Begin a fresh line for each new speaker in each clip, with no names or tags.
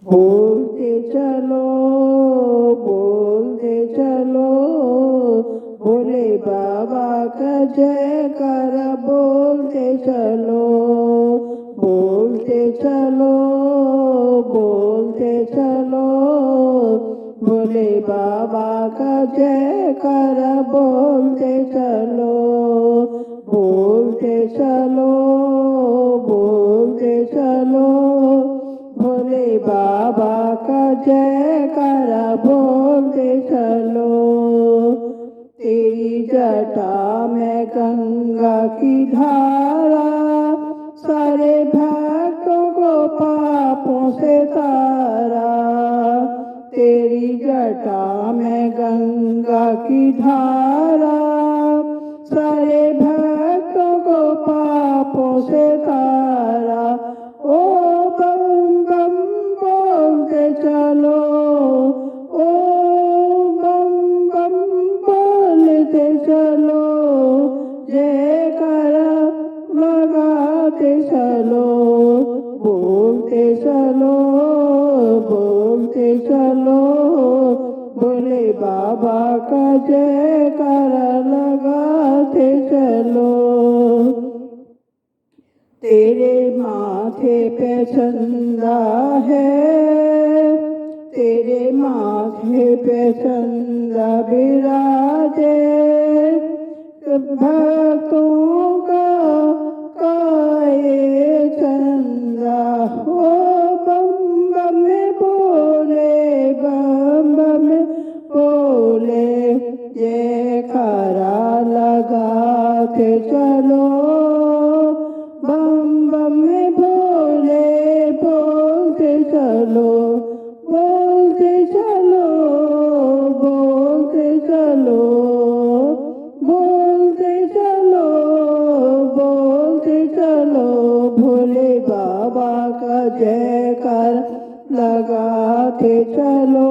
बोलते चलो भोले बाबा का जयकारा बोलते चलो भोले बाबा का जयकारा बोलते चलो भोले बाबा का जयकारा बोलते चलो तेरी जटा में गंगा की धारा सारे भक्तों को पापों से तारा तेरी जटा में गंगा की धारा सारे भक्तों को पापों से तारा ओ बम बम बोलते चलो ओ बम बम बोलते चलो जयकारा लगाते चलो बोलते चलो भोले बाबा का जयकारा लगाते चलो तेरे माथे पे चंदा है तेरे माथे पे चंदा विराजे भक्तों का ये चंदा हो बम बम बोले जयकारा लगाते चलो बम बम बोले बोलते चलो भोले बाबा का जयकार लगाते चलो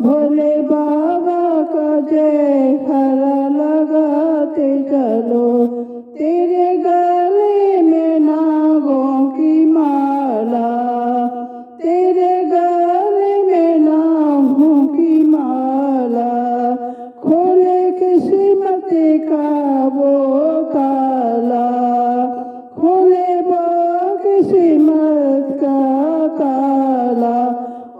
भोले बाबा का जयकार लगाते चलो तेरे गले में नागों की माला तेरे गले में नागों की माला खोले किस्मत का वो ताला खोले वो किस्मत का ताला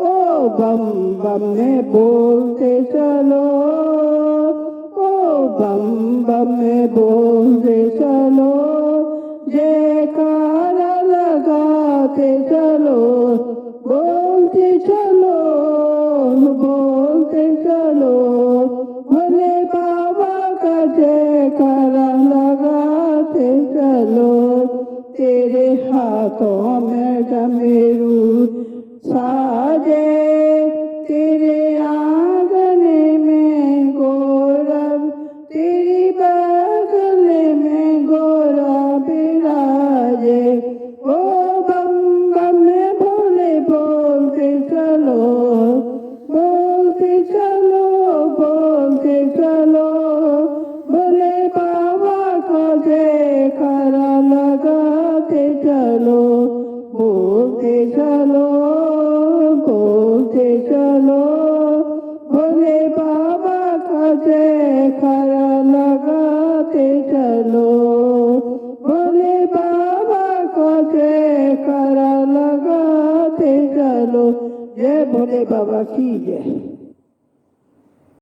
ओ बम बम में बोलते चलो ओ बम बम में बोलते चलो जयकारा लगाते चलो बोलते चलो भोले बाबा का जयकारा लगाते चलो तेरे हाथों में डमरू साजे तेरे आंगन में गौरव तेरी बगल में गौरा बिराजे ओ बम बम भोले बोलते चलो भोले बाबा का जयकारा लगाते चलो बोलते चलो भोले बाबा का जयकारा लगाते चलो भोले बाबा का जयकारा लगाते चलो जय भोले बाबा की जय।